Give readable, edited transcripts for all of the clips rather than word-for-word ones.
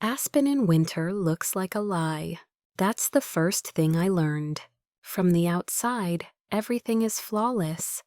Aspen in winter looks like a lie. That's the first thing I learned. From the outside, everything is flawless.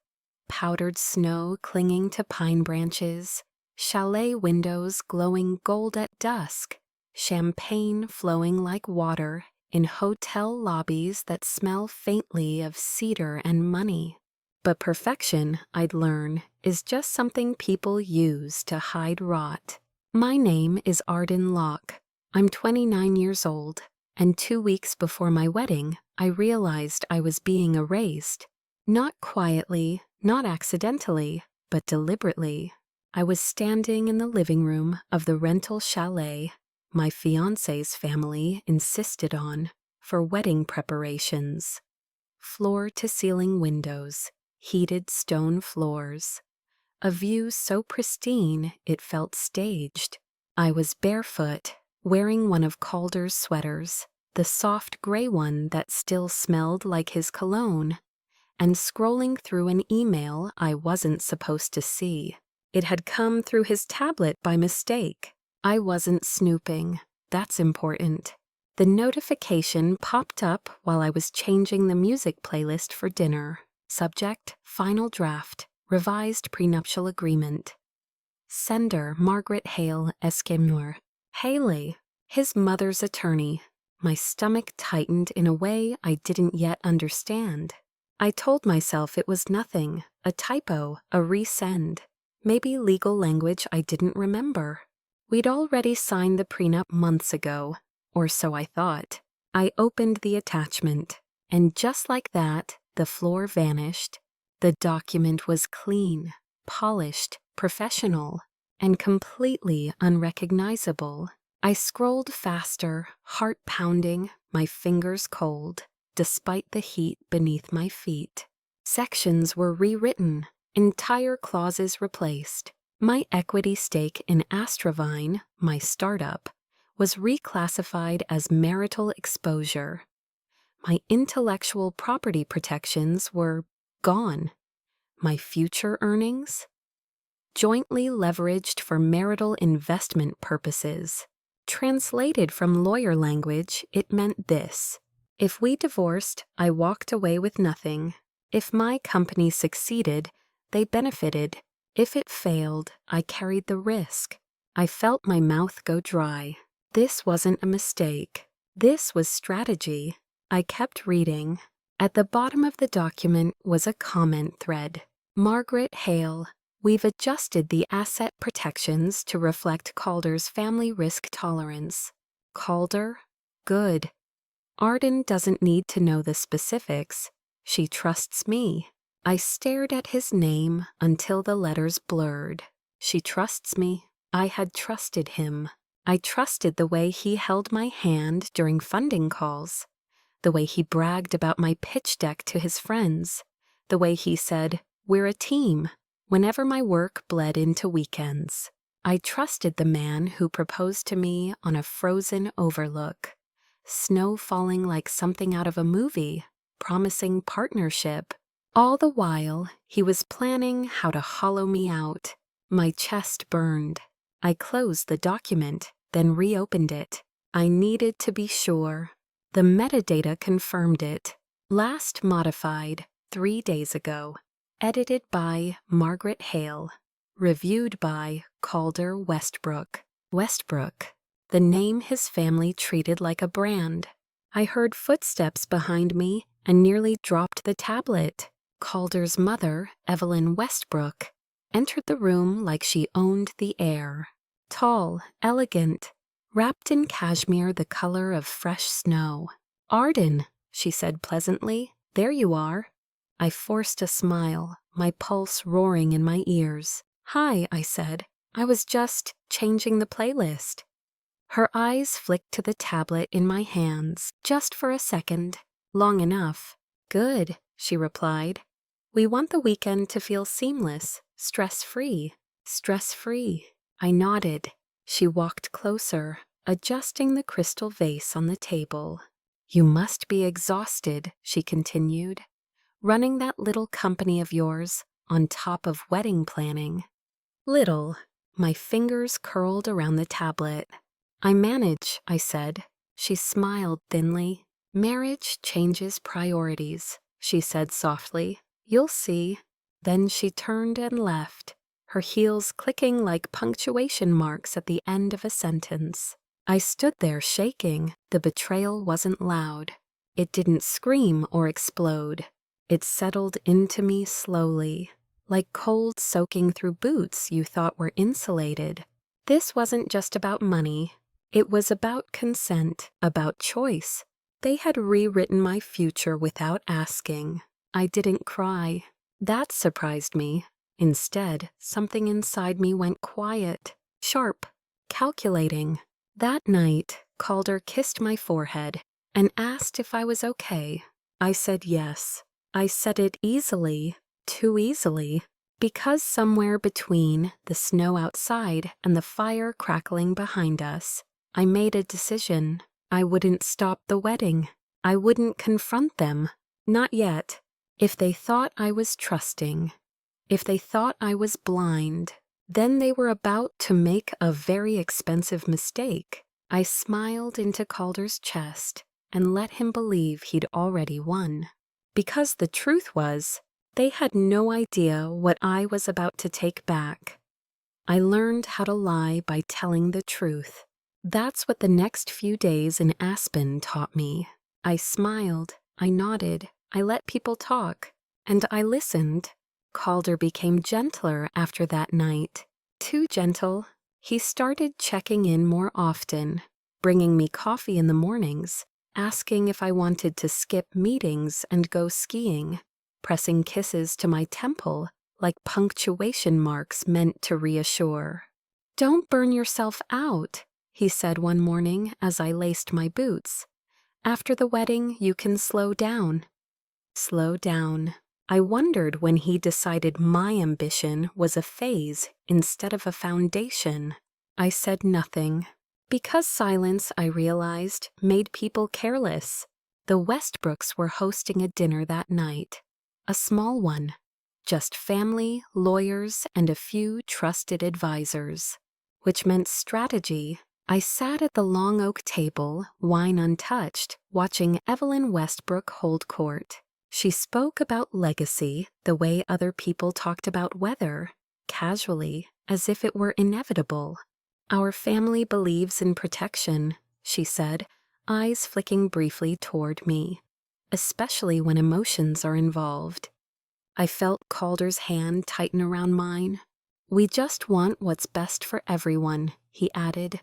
Powdered snow clinging to pine branches, chalet windows glowing gold at dusk, champagne flowing like water in hotel lobbies that smell faintly of cedar and money. But perfection, I'd learn, is just something people use to hide rot. My name is Arden Locke. I'm 29 years old, and 2 weeks before my wedding, I realized I was being erased. Not quietly, not accidentally, but deliberately. I was standing in the living room of the rental chalet my fiancé's family insisted on for wedding preparations. Floor-to-ceiling windows, heated stone floors. A view so pristine it felt staged. I was barefoot, wearing one of Calder's sweaters, the soft gray one that still smelled like his cologne, and scrolling through an email I wasn't supposed to see. It had come through his tablet by mistake. I wasn't snooping. That's important. The notification popped up while I was changing the music playlist for dinner. Subject, final draft, revised prenuptial agreement. Sender, Margaret Hale Eskimur. Haley, his mother's attorney. My stomach tightened in a way I didn't yet understand. I told myself it was nothing, a typo, a resend. Maybe legal language I didn't remember. We'd already signed the prenup months ago, or so I thought. I opened the attachment, and just like that, the floor vanished. The document was clean, polished, professional, and completely unrecognizable. I scrolled faster, heart pounding, my fingers cold, despite the heat beneath my feet. Sections were rewritten, entire clauses replaced. My equity stake in Astravine, my startup, was reclassified as marital exposure. My intellectual property protections were gone. My future earnings? Jointly leveraged for marital investment purposes. Translated from lawyer language, it meant this. If we divorced, I walked away with nothing. If my company succeeded, they benefited. If it failed, I carried the risk. I felt my mouth go dry. This wasn't a mistake. This was strategy. I kept reading. At the bottom of the document was a comment thread. Margaret Hale, we've adjusted the asset protections to reflect Calder's family risk tolerance. Calder? Good. Arden doesn't need to know the specifics. She trusts me. I stared at his name until the letters blurred. She trusts me. I had trusted him. I trusted the way he held my hand during funding calls, the way he bragged about my pitch deck to his friends, the way he said, "We're a team," whenever my work bled into weekends. I trusted the man who proposed to me on a frozen overlook, snow falling like something out of a movie, promising partnership. All the while, he was planning how to hollow me out. My chest burned. I closed the document, then reopened it. I needed to be sure. The metadata confirmed it. Last modified 3 days ago. Edited by Margaret Hale. Reviewed by Calder Westbrook. Westbrook, the name his family treated like a brand. I heard footsteps behind me and nearly dropped the tablet. Calder's mother, Evelyn Westbrook, entered the room like she owned the air. Tall, elegant, wrapped in cashmere the color of fresh snow. "Arden," she said pleasantly, "there you are." I forced a smile, my pulse roaring in my ears. "Hi," I said. "I was just changing the playlist." Her eyes flicked to the tablet in my hands, just for a second. Long enough. "Good," she replied. "We want the weekend to feel seamless, stress-free." Stress-free. I nodded. She walked closer, adjusting the crystal vase on the table. "You must be exhausted," she continued, "running that little company of yours on top of wedding planning." Little. My fingers curled around the tablet. I manage, I said. She smiled thinly. Marriage changes priorities, she said softly. You'll see. Then she turned and left, her heels clicking like punctuation marks at the end of a sentence. I stood there shaking. The betrayal wasn't loud. It didn't scream or explode. It settled into me slowly, like cold soaking through boots you thought were insulated. This wasn't just about money. It was about consent, about choice. They had rewritten my future without asking. I didn't cry. That surprised me. Instead, something inside me went quiet, sharp, calculating. That night, Calder kissed my forehead and asked if I was okay. I said yes. I said it easily, too easily, because somewhere between the snow outside and the fire crackling behind us, I made a decision. I wouldn't stop the wedding. I wouldn't confront them. Not yet. If they thought I was trusting, if they thought I was blind, then they were about to make a very expensive mistake. I smiled into Calder's chest and let him believe he'd already won. Because the truth was, they had no idea what I was about to take back. I learned how to lie by telling the truth. That's what the next few days in Aspen taught me. I smiled, I nodded, I let people talk, and I listened. Calder became gentler after that night. Too gentle. He started checking in more often, bringing me coffee in the mornings, asking if I wanted to skip meetings and go skiing, pressing kisses to my temple like punctuation marks meant to reassure. "Don't burn yourself out," he said one morning as I laced my boots. "After the wedding, you can slow down." Slow down. I wondered when he decided my ambition was a phase instead of a foundation. I said nothing. Because silence, I realized, made people careless. The Westbrooks were hosting a dinner that night. A small one. Just family, lawyers, and a few trusted advisors. Which meant strategy. I sat at the long oak table, wine untouched, watching Evelyn Westbrook hold court. She spoke about legacy the way other people talked about weather, casually, as if it were inevitable. "Our family believes in protection," she said, eyes flicking briefly toward me, "especially when emotions are involved." I felt Calder's hand tighten around mine. "We just want what's best for everyone," he added.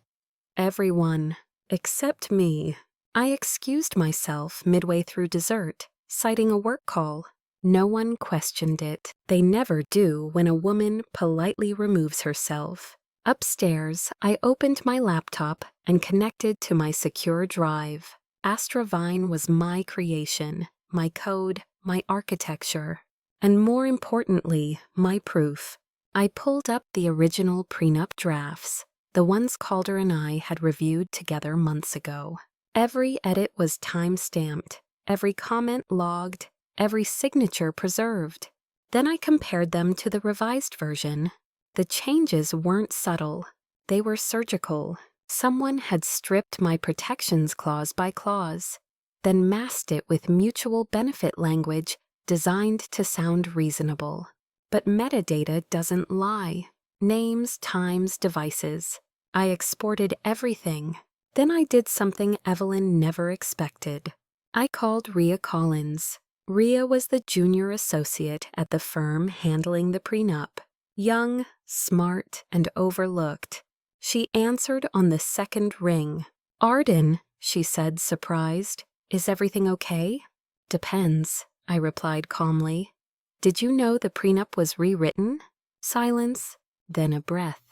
Everyone, except me. I excused myself midway through dessert, citing a work call. No one questioned it. They never do when a woman politely removes herself. Upstairs, I opened my laptop and connected to my secure drive. Astravine was my creation, my code, my architecture, and more importantly, my proof. I pulled up the original prenup drafts, the ones Calder and I had reviewed together months ago. Every edit was time-stamped, every comment logged, every signature preserved. Then I compared them to the revised version. The changes weren't subtle. They were surgical. Someone had stripped my protections clause by clause, then masked it with mutual benefit language designed to sound reasonable. But metadata doesn't lie. Names, times, devices. I exported everything. Then I did something Evelyn never expected. I called Rhea Collins. Rhea was the junior associate at the firm handling the prenup. Young, smart, and overlooked. She answered on the second ring. "Arden," she said, surprised. "Is everything okay?" "Depends," I replied calmly. "Did you know the prenup was rewritten?" Silence, then a breath.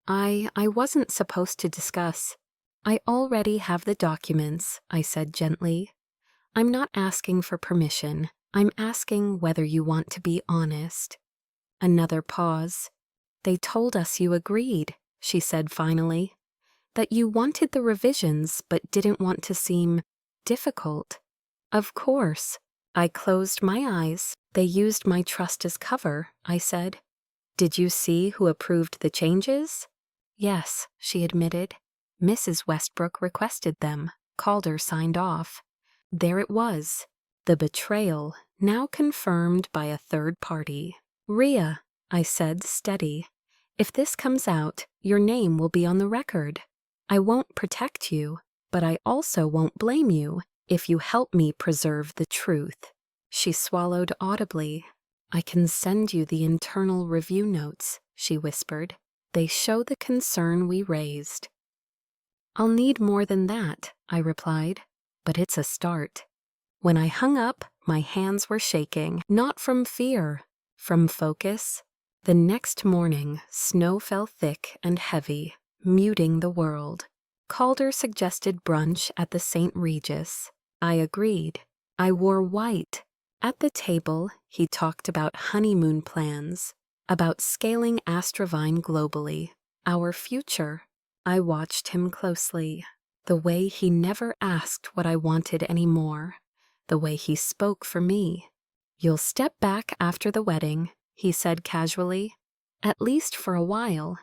I wasn't supposed to discuss. "I already have the documents," I said gently. "I'm not asking for permission. I'm asking whether you want to be honest." Another pause. "They told us you agreed," she said finally. "That you wanted the revisions but didn't want to seem difficult." "Of course." I closed my eyes. "They used my trust as cover," I said. "Did you see who approved the changes?" "Yes," she admitted. Mrs. Westbrook requested them. Calder signed off. There it was. The betrayal, now confirmed by a third party. "Rhea," I said, steady, "if this comes out, your name will be on the record. I won't protect you, but I also won't blame you if you help me preserve the truth." She swallowed audibly. "I can send you the internal review notes," she whispered. "They show the concern we raised." "I'll need more than that," I replied, "but it's a start." When I hung up, my hands were shaking, not from fear, from focus. The next morning, snow fell thick and heavy, muting the world. Calder suggested brunch at the St. Regis. I agreed. I wore white. At the table, he talked about honeymoon plans, about scaling Astravine globally, our future. I watched him closely. The way he never asked what I wanted anymore. The way he spoke for me. "You'll step back after the wedding," he said casually. "At least for a while."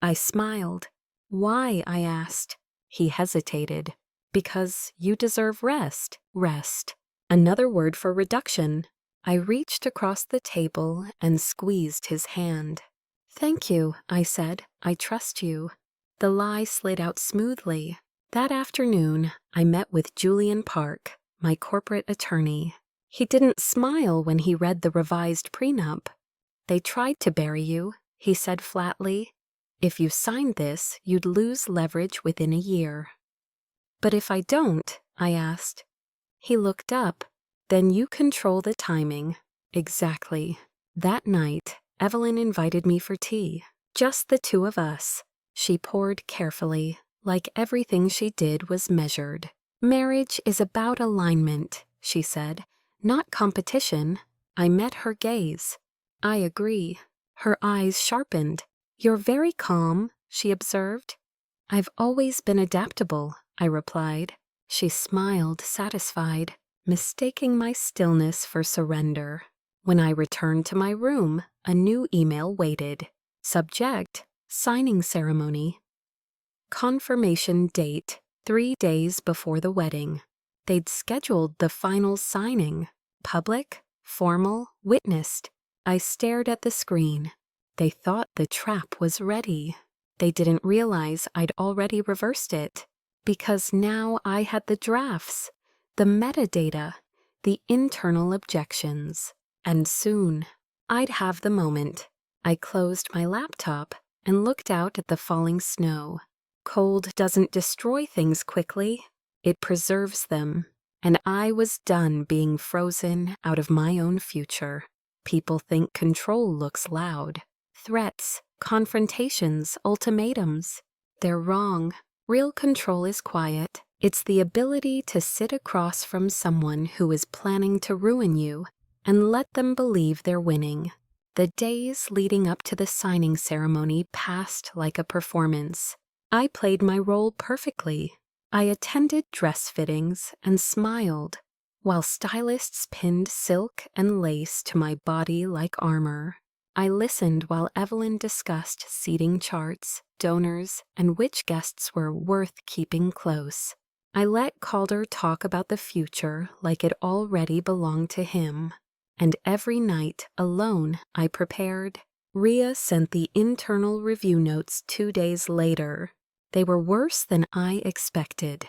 I smiled. "Why?" I asked. He hesitated. "Because you deserve rest." Rest. Another word for reduction. I reached across the table and squeezed his hand. "Thank you," I said. "I trust you." The lie slid out smoothly. That afternoon, I met with Julian Park, my corporate attorney. He didn't smile when he read the revised prenup. "They tried to bury you," he said flatly. "If you signed this, you'd lose leverage within a year." "But if I don't?" I asked. He looked up. "Then you control the timing." Exactly. That night, Evelyn invited me for tea. Just the two of us. She poured carefully, like everything she did was measured. "Marriage is about alignment," she said, "not competition." I met her gaze. "I agree." Her eyes sharpened. "You're very calm," she observed. "I've always been adaptable," I replied. She smiled, satisfied, mistaking my stillness for surrender. When I returned to my room, a new email waited. Subject: signing ceremony. Confirmation date: 3 days before the wedding. They'd scheduled the final signing. Public, formal, witnessed. I stared at the screen. They thought the trap was ready. They didn't realize I'd already reversed it. Because now I had the drafts, the metadata, the internal objections. And soon, I'd have the moment. I closed my laptop and looked out at the falling snow. Cold doesn't destroy things quickly. It preserves them. And I was done being frozen out of my own future. People think control looks loud. Threats, confrontations, ultimatums. They're wrong. Real control is quiet. It's the ability to sit across from someone who is planning to ruin you and let them believe they're winning. The days leading up to the signing ceremony passed like a performance. I played my role perfectly. I attended dress fittings and smiled, while stylists pinned silk and lace to my body like armor. I listened while Evelyn discussed seating charts, donors, and which guests were worth keeping close. I let Calder talk about the future like it already belonged to him. And every night, alone, I prepared. Rhea sent the internal review notes 2 days later. They were worse than I expected.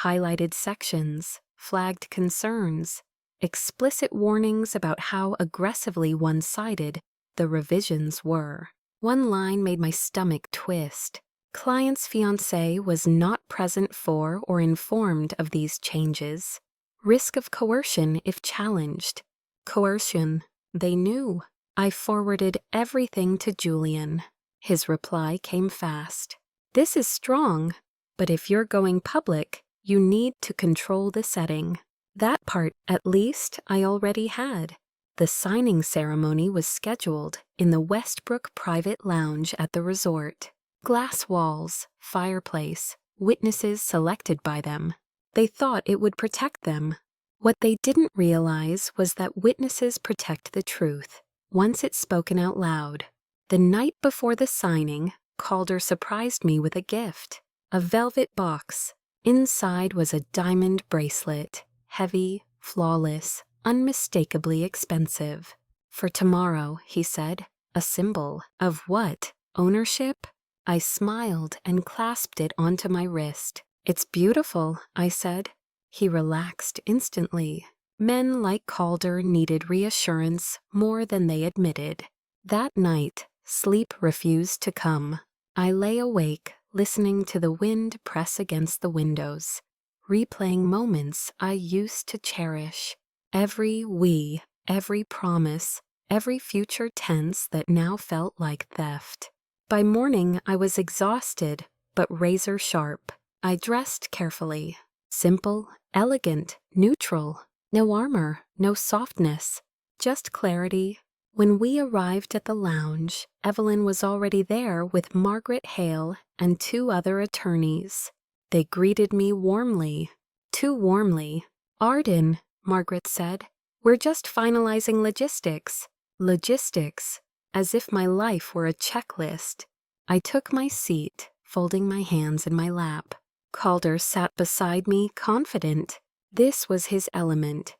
Highlighted sections, flagged concerns, explicit warnings about how aggressively one-sided the revisions were. One line made my stomach twist. Client's fiancé was not present for or informed of these changes. Risk of coercion if challenged. Coercion. They knew. I forwarded everything to Julian. His reply came fast. "This is strong, but if you're going public, you need to control the setting." That part, at least, I already had. The signing ceremony was scheduled in the Westbrook private lounge at the resort. Glass walls, fireplace, witnesses selected by them. They thought it would protect them. What they didn't realize was that witnesses protect the truth, once it's spoken out loud. The night before the signing, Calder surprised me with a gift. A velvet box. Inside was a diamond bracelet, heavy, flawless, unmistakably expensive. For tomorrow, he said. A symbol. Of what? Ownership? I smiled and clasped it onto my wrist. It's beautiful, I said. He relaxed instantly. Men like Calder needed reassurance more than they admitted. That night, sleep refused to come. I lay awake, listening to the wind press against the windows, replaying moments I used to cherish. Every we, every promise, every future tense that now felt like theft. By morning, I was exhausted, but razor sharp. I dressed carefully. Simple, elegant, neutral. No armor, no softness, just clarity. When we arrived at the lounge, Evelyn was already there with Margaret Hale and 2 other attorneys. They greeted me warmly, too warmly. "Arden," Margaret said, "we're just finalizing logistics." Logistics, as if my life were a checklist. I took my seat, folding my hands in my lap. Calder sat beside me, confident. This was his element.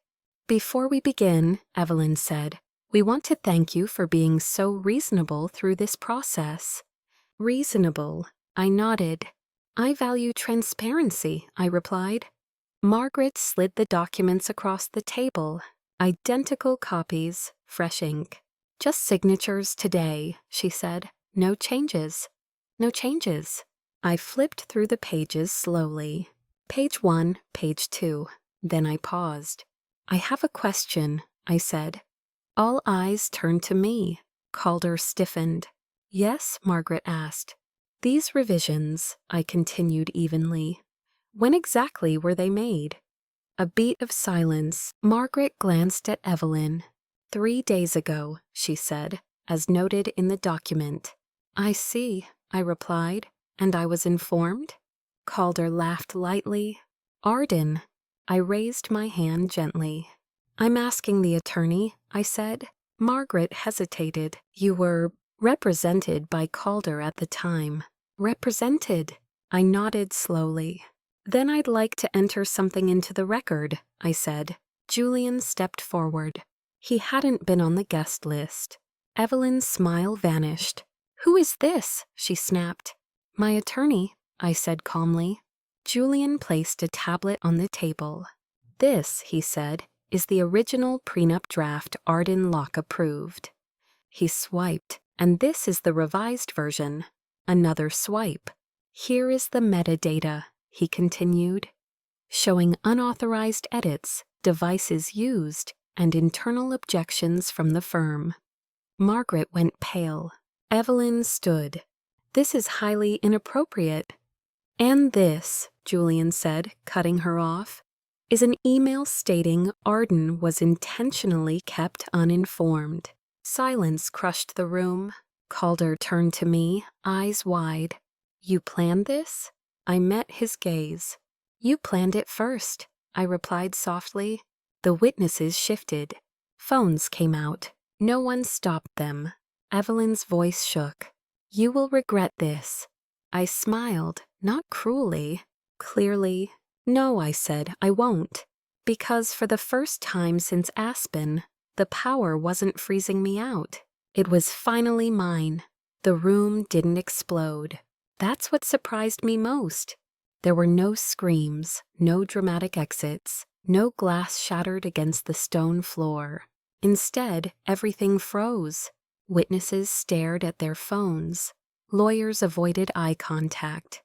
"Before we begin," Evelyn said, "we want to thank you for being so reasonable through this process." Reasonable, I nodded. "I value transparency," I replied. Margaret slid the documents across the table. Identical copies, fresh ink. "Just signatures today," she said. "No changes." "No changes." I flipped through the pages slowly. Page 1, page 2. Then I paused. "I have a question," I said. All eyes turned to me. Calder stiffened. "Yes?" Margaret asked. "These revisions," I continued evenly. "When exactly were they made?" A beat of silence. Margaret glanced at Evelyn. 3 days ago, she said, as noted in the document. "I see," I replied. "And I was informed?" Calder laughed lightly. "Arden." I raised my hand gently. "I'm asking the attorney," I said. Margaret hesitated. "You were represented by Calder at the time." "Represented?" I nodded slowly. "Then I'd like to enter something into the record," I said. Julian stepped forward. He hadn't been on the guest list. Evelyn's smile vanished. "Who is this?" she snapped. "My attorney," I said calmly. Julian placed a tablet on the table. "This," he said, "is the original prenup draft Arden Locke approved." He swiped, and this is the revised version. Another swipe. "Here is the metadata," he continued, showing unauthorized edits, devices used, and internal objections from the firm. Margaret went pale. Evelyn stood. "This is highly inappropriate." "And this," Julian said, cutting her off, "is an email stating Arden was intentionally kept uninformed." Silence crushed the room. Calder turned to me, eyes wide. "You planned this?" I met his gaze. "You planned it first," I replied softly. The witnesses shifted. Phones came out. No one stopped them. Evelyn's voice shook. "You will regret this." I smiled, not cruelly. Clearly. "No," I said, "I won't." Because for the first time since Aspen, the power wasn't freezing me out. It was finally mine. The room didn't explode. That's what surprised me most. There were no screams, no dramatic exits, no glass shattered against the stone floor. Instead, everything froze. Witnesses stared at their phones. Lawyers avoided eye contact.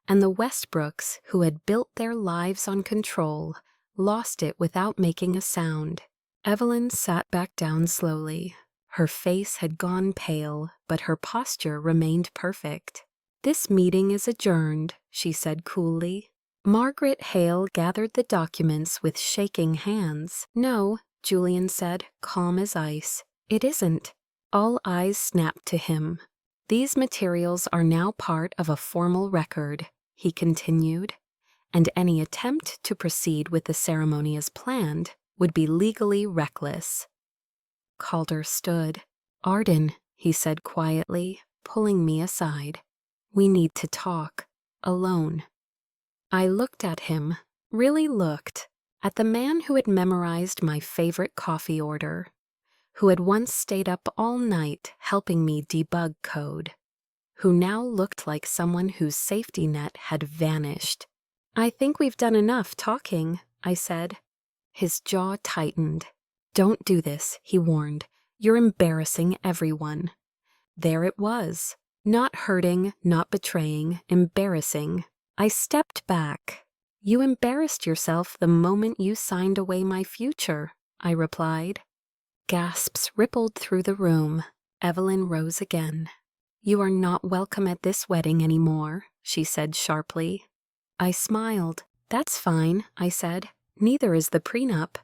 And the Westbrooks, who had built their lives on control, lost it without making a sound. Evelyn sat back down slowly. Her face had gone pale, but her posture remained perfect. "This meeting is adjourned," she said coolly. Margaret Hale gathered the documents with shaking hands. "No," Julian said, calm as ice. "It isn't." All eyes snapped to him. "These materials are now part of a formal record," he continued, "and any attempt to proceed with the ceremony as planned would be legally reckless." Calder stood. "Arden," he said quietly, pulling me aside. "We need to talk. alone. I looked at him, really looked, at the man who had memorized my favorite coffee order, who had once stayed up all night helping me debug code, who now looked like someone whose safety net had vanished. "I think we've done enough talking," I said. His jaw tightened. "Don't do this," he warned. "You're embarrassing everyone." There it was. Not hurting, not betraying, embarrassing. I stepped back. "You embarrassed yourself the moment you signed away my future," I replied. Gasps rippled through the room. Evelyn rose again. "You are not welcome at this wedding anymore," she said sharply. I smiled. "That's fine," I said. "Neither is the prenup."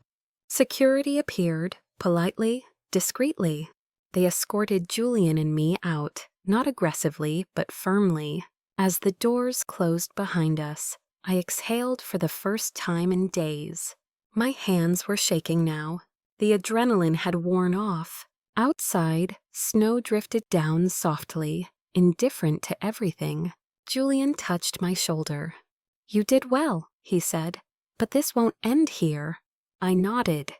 Security appeared, politely, discreetly. They escorted Julian and me out, not aggressively, but firmly. As the doors closed behind us, I exhaled for the first time in days. My hands were shaking now. The adrenaline had worn off. Outside, snow drifted down softly, indifferent to everything. Julian touched my shoulder. "You did well," he said, "but this won't end here." I nodded.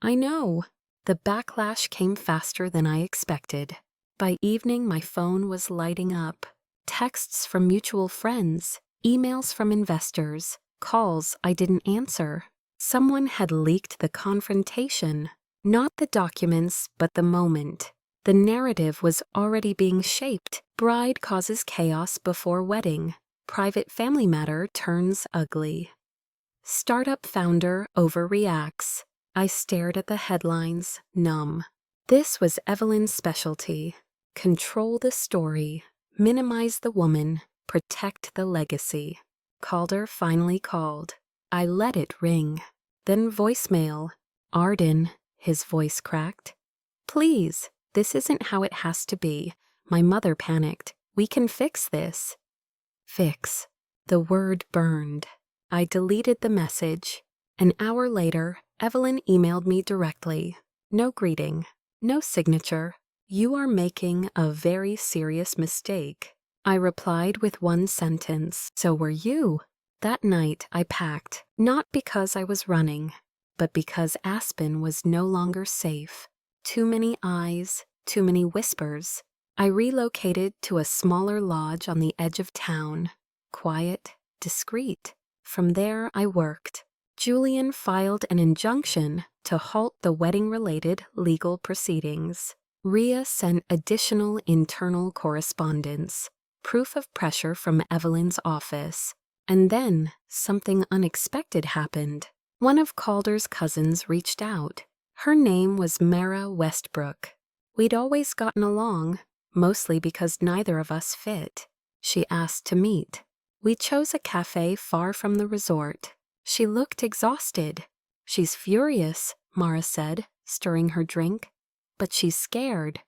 "I know." The backlash came faster than I expected. By evening, my phone was lighting up. Texts from mutual friends, emails from investors, calls I didn't answer. Someone had leaked the confrontation. Not the documents, but the moment. The narrative was already being shaped. Bride causes chaos before wedding. Private family matter turns ugly. Startup founder overreacts. I stared at the headlines, numb. This was Evelyn's specialty. Control the story. Minimize the woman. Protect the legacy. Calder finally called. I let it ring. Then voicemail. "Arden," his voice cracked. "Please, this isn't how it has to be. My mother panicked. We can fix this." Fix. The word burned. I deleted the message. An hour later, Evelyn emailed me directly. No greeting. No signature. "You are making a very serious mistake." I replied with one sentence. "So were you." That night I packed, not because I was running, but because Aspen was no longer safe. Too many eyes, too many whispers. I relocated to a smaller lodge on the edge of town. Quiet, discreet. From there I worked. Julian filed an injunction to halt the wedding-related legal proceedings. Rhea sent additional internal correspondence, proof of pressure from Evelyn's office. And then something unexpected happened. One of Calder's cousins reached out. Her name was Mara Westbrook. We'd always gotten along, mostly because neither of us fit. She asked to meet. We chose a cafe far from the resort. She looked exhausted. "She's furious," Mara said, stirring her drink. "But she's scared."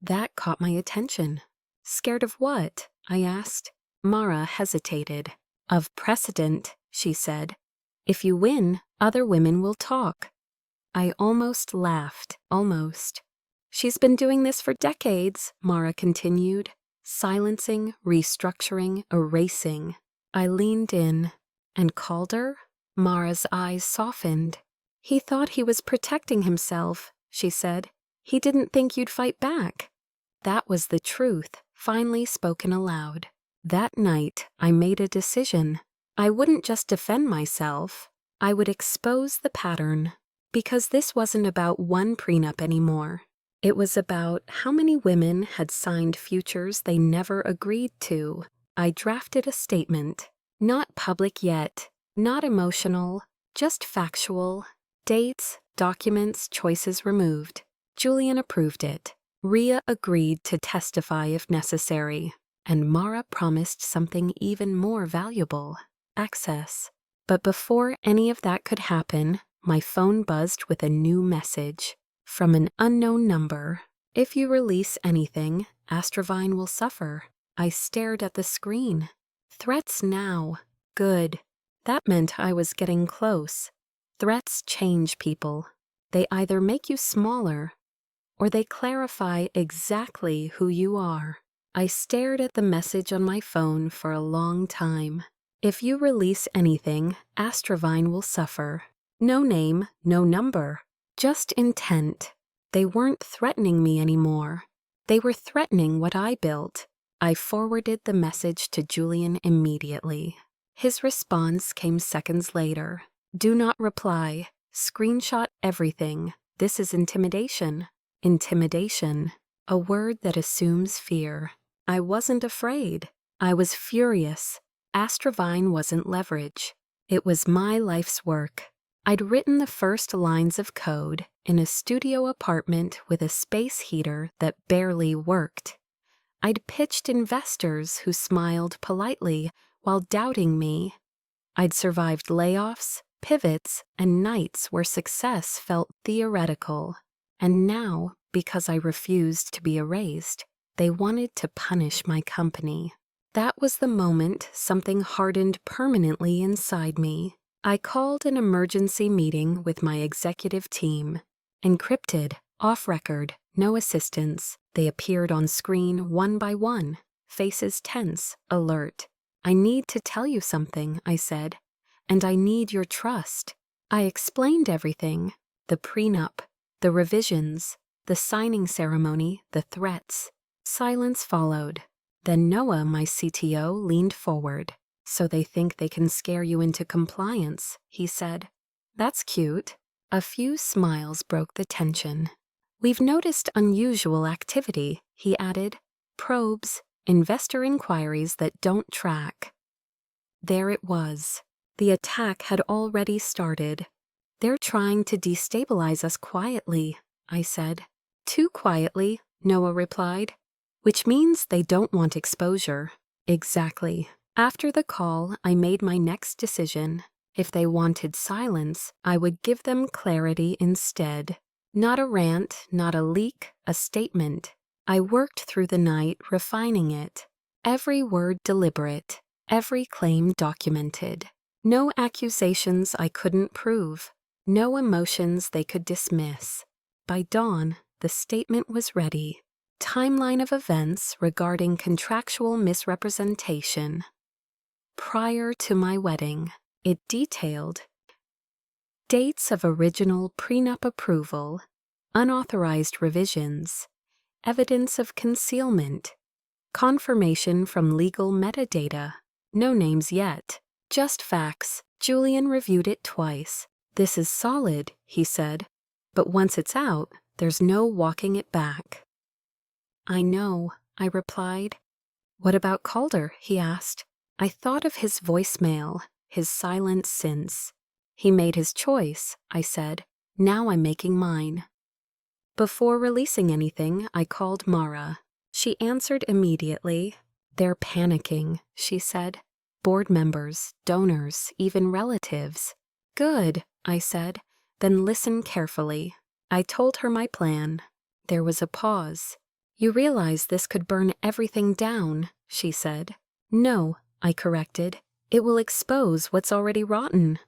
That caught my attention. "Scared of what?" I asked. Mara hesitated. "Of precedent," she said. "If you win, other women will talk." I almost laughed, almost. "She's been doing this for decades," Mara continued. Silencing, restructuring, erasing. I leaned in. "And Calder?" Mara's eyes softened. "He thought he was protecting himself," she said. "He didn't think you'd fight back." That was the truth, finally spoken aloud. That night, I made a decision. I wouldn't just defend myself. I would expose the pattern. Because this wasn't about one prenup anymore. It was about how many women had signed futures they never agreed to. I drafted a statement. Not public yet, not emotional, just factual. Dates, documents, choices removed. Julian approved it. Rhea agreed to testify if necessary. And Mara promised something even more valuable. Access. But before any of that could happen, my phone buzzed with a new message. From an unknown number. "If you release anything, Astravine will suffer." I stared at the screen. Threats now. Good. That meant I was getting close. Threats change people. They either make you smaller, or they clarify exactly who you are. I stared at the message on my phone for a long time. If you release anything, Astravine will suffer. No name, no number, just intent. They weren't threatening me anymore. They were threatening what I built. I forwarded the message to Julian immediately. His response came seconds later. Do not reply. Screenshot everything. This is intimidation. Intimidation. A word that assumes fear. I wasn't afraid. I was furious. Astravine wasn't leverage. It was my life's work. I'd written the first lines of code in a studio apartment with a space heater that barely worked. I'd pitched investors who smiled politely while doubting me. I'd survived layoffs, pivots, and nights where success felt theoretical. And now, because I refused to be erased, they wanted to punish my company. That was the moment something hardened permanently inside me. I called an emergency meeting with my executive team. Encrypted, off-record, no assistance. They appeared on screen one by one, faces tense, alert. I need to tell you something, I said, and I need your trust. I explained everything, the prenup, the revisions, the signing ceremony, the threats. Silence followed. Then Noah, my CTO, leaned forward. So they think they can scare you into compliance, he said. That's cute. A few smiles broke the tension. We've noticed unusual activity, he added. Probes, investor inquiries that don't track. There it was. The attack had already started. They're trying to destabilize us quietly, I said. Too quietly, Noah replied. Which means they don't want exposure. Exactly. After the call, I made my next decision. If they wanted silence, I would give them clarity instead. Not a rant, not a leak, a statement. I worked through the night refining it. Every word deliberate, every claim documented. No accusations I couldn't prove. No emotions they could dismiss. By dawn, the statement was ready. Timeline of events regarding contractual misrepresentation. Prior to my wedding, it detailed dates of original prenup approval, unauthorized revisions, evidence of concealment, confirmation from legal metadata, no names yet, just facts. Julian reviewed it twice. This is solid, he said, but once it's out, there's no walking it back. I know, I replied. What about Calder? He asked. I thought of his voicemail, his silence since. He made his choice, I said. Now I'm making mine. Before releasing anything, I called Mara. She answered immediately. They're panicking, she said. Board members, donors, even relatives. Good, I said. Then listen carefully. I told her my plan. There was a pause. You realize this could burn everything down, she said. No, I corrected. It will expose what's already rotten.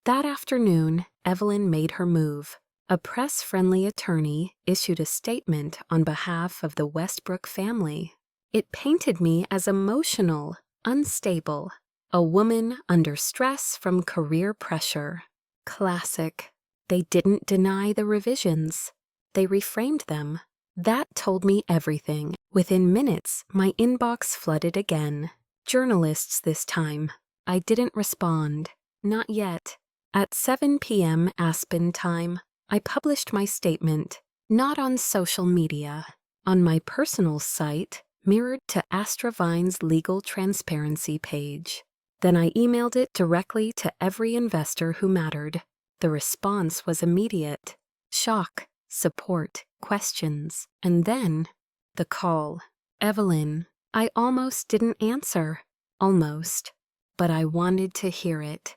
That afternoon, Evelyn made her move. A press-friendly attorney issued a statement on behalf of the Westbrook family. It painted me as emotional, unstable, a woman under stress from career pressure. Classic. They didn't deny the revisions. They reframed them. That told me everything. Within minutes, my inbox flooded again. Journalists this time. I didn't respond. Not yet. At 7 p.m. Aspen time, I published my statement. Not on social media. On my personal site, mirrored to Astravine's legal transparency page. Then I emailed it directly to every investor who mattered. The response was immediate. Shock, support, questions, and then the call. Evelyn. I almost didn't answer. Almost. But I wanted to hear it.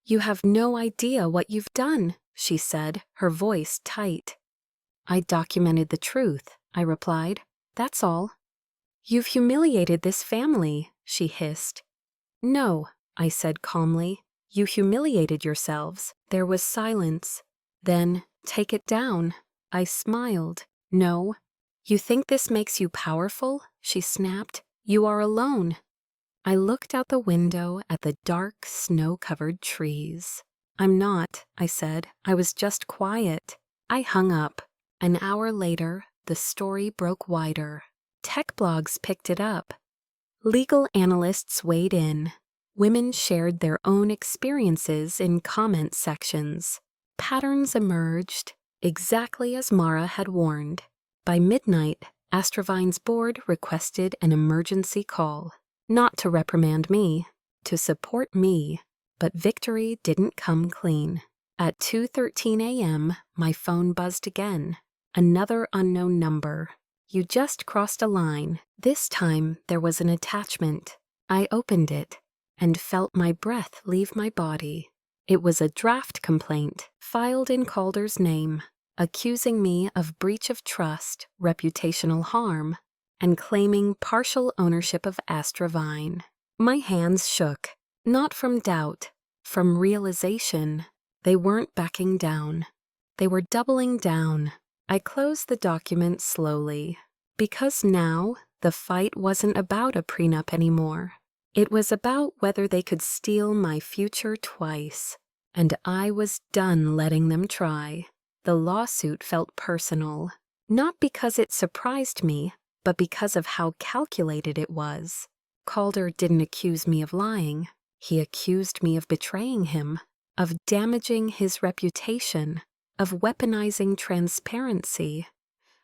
You have no idea what you've done, she said, her voice tight. I documented the truth, I replied. That's all. You've humiliated this family, she hissed. No, I said calmly. You humiliated yourselves. There was silence. Then, take it down. I smiled. No, You think this makes you powerful? She snapped. You are alone. I looked out the window at the dark, snow-covered trees. I'm not, I said. I was just quiet. I hung up. An hour later, the story broke wider. Tech blogs picked it up. Legal analysts weighed in. Women shared their own experiences in comment sections. Patterns emerged, exactly as Mara had warned. By midnight, Astrovine's board requested an emergency call. Not to reprimand me, to support me, but victory didn't come clean. At 2:13 a.m., my phone buzzed again. Another unknown number. You just crossed a line. This time, there was an attachment. I opened it and felt my breath leave my body. It was a draft complaint, filed in Calder's name, accusing me of breach of trust, reputational harm, and claiming partial ownership of Astravine. My hands shook, not from doubt, from realization. They weren't backing down. They were doubling down. I closed the document slowly, because now the fight wasn't about a prenup anymore. It was about whether they could steal my future twice, and I was done letting them try. The lawsuit felt personal, not because it surprised me, but because of how calculated it was. Calder didn't accuse me of lying. He accused me of betraying him, of damaging his reputation, of weaponizing transparency,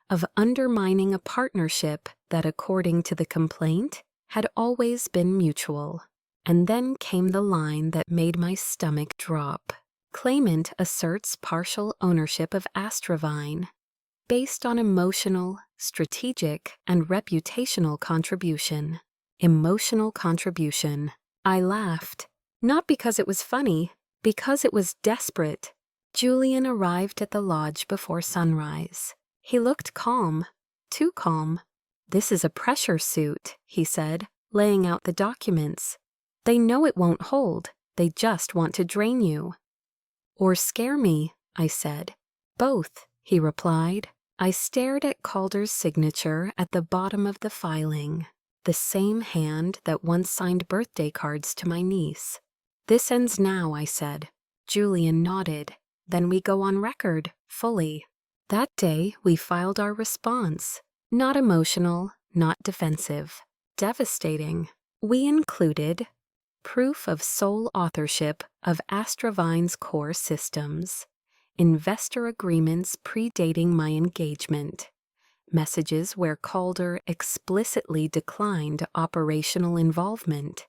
of undermining a partnership that, according to the complaint, had always been mutual. And then came the line that made my stomach drop. Claimant asserts partial ownership of Astravine, based on emotional, strategic, and reputational contribution. Emotional contribution. I laughed, not because it was funny, because it was desperate. Julian arrived at the lodge before sunrise. He looked calm, too calm. This is a pressure suit, he said, laying out the documents. They know it won't hold. They just want to drain you. Or scare me, I said. Both, he replied. I stared at Calder's signature at the bottom of the filing, the same hand that once signed birthday cards to my niece. This ends now, I said. Julian nodded. Then we go on record, fully. That day, we filed our response. Not emotional, not defensive. Devastating. We included proof of sole authorship of Astravine's core systems, investor agreements predating my engagement, messages where Calder explicitly declined operational involvement,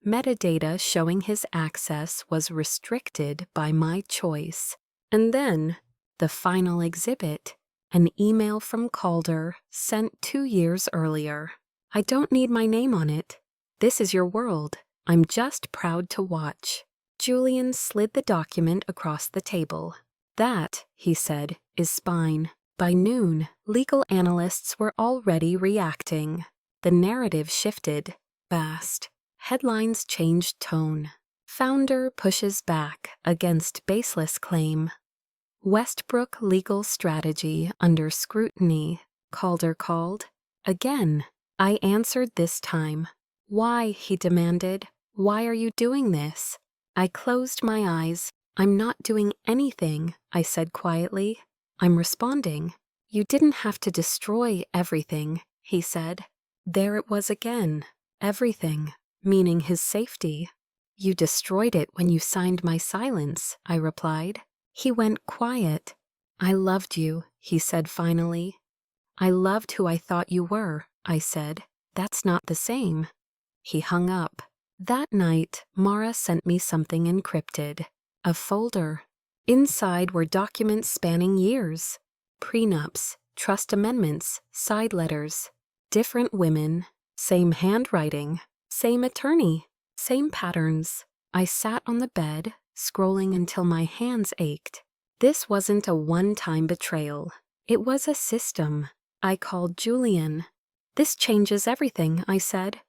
metadata showing his access was restricted by my choice, and then the final exhibit, an email from Calder sent 2 years earlier. I don't need my name on it. This is your world. I'm just proud to watch. Julian slid the document across the table. That, he said, is spine. By noon, legal analysts were already reacting. The narrative shifted. Fast. Headlines changed tone. Founder pushes back against baseless claim. Westbrook legal strategy under scrutiny, Calder called. Again, I answered this time. Why, he demanded. Why are you doing this? I closed my eyes. I'm not doing anything, I said quietly. I'm responding. You didn't have to destroy everything, he said. There it was again. Everything, meaning his safety. You destroyed it when you signed my silence, I replied. He went quiet. I loved you, he said finally. I loved who I thought you were, I said. That's not the same. He hung up. That night, Mara sent me something encrypted. A folder. Inside were documents spanning years. Prenups, trust amendments, side letters. Different women, same handwriting, same attorney, same patterns. I sat on the bed, scrolling until my hands ached. This wasn't a one-time betrayal. It was a system. I called Julian. This changes everything, I said.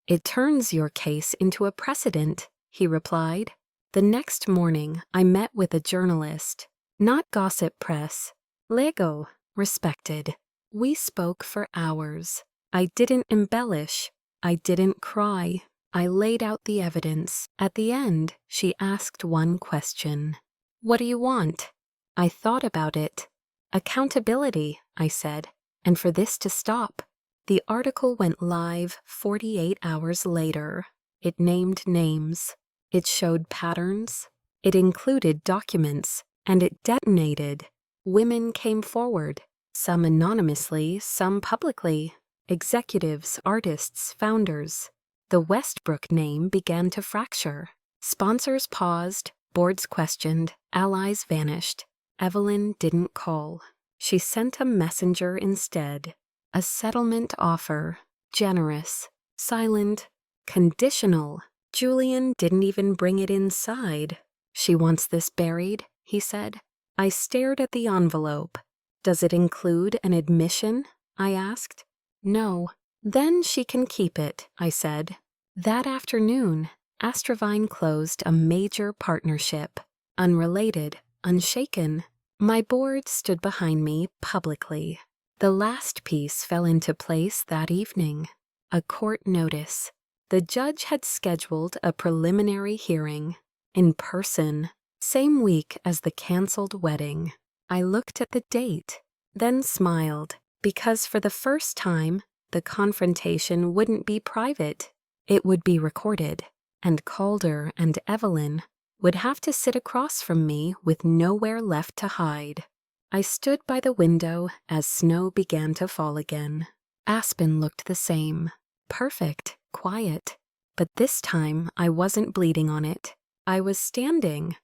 It turns your case into a precedent, he replied. The next morning, I met with a journalist. Not gossip press. Lego, respected. We spoke for hours. I didn't embellish. I didn't cry. I laid out the evidence. At the end, she asked one question. "What do you want?" I thought about it. "Accountability," I said, "and for this to stop." The article went live 48 hours later. It named names. It showed patterns. It included documents. And it detonated. Women came forward, some anonymously, some publicly. Executives, artists, founders. The Westbrook name began to fracture. Sponsors paused, boards questioned, allies vanished. Evelyn didn't call. She sent a messenger instead. A settlement offer. Generous. Silent. Conditional. Julian didn't even bring it inside. "She wants this buried," he said. I stared at the envelope. "Does it include an admission?" I asked. "No." "Then she can keep it," I said. That afternoon, Astravine closed a major partnership. Unrelated, unshaken. My board stood behind me publicly. The last piece fell into place that evening. A court notice. The judge had scheduled a preliminary hearing. In person. Same week as the canceled wedding. I looked at the date, then smiled, because for the first time, the confrontation wouldn't be private. It would be recorded, and Calder and Evelyn would have to sit across from me with nowhere left to hide. I stood by the window as snow began to fall again. Aspen looked the same. Perfect, quiet. But this time I wasn't bleeding on it. I was standing,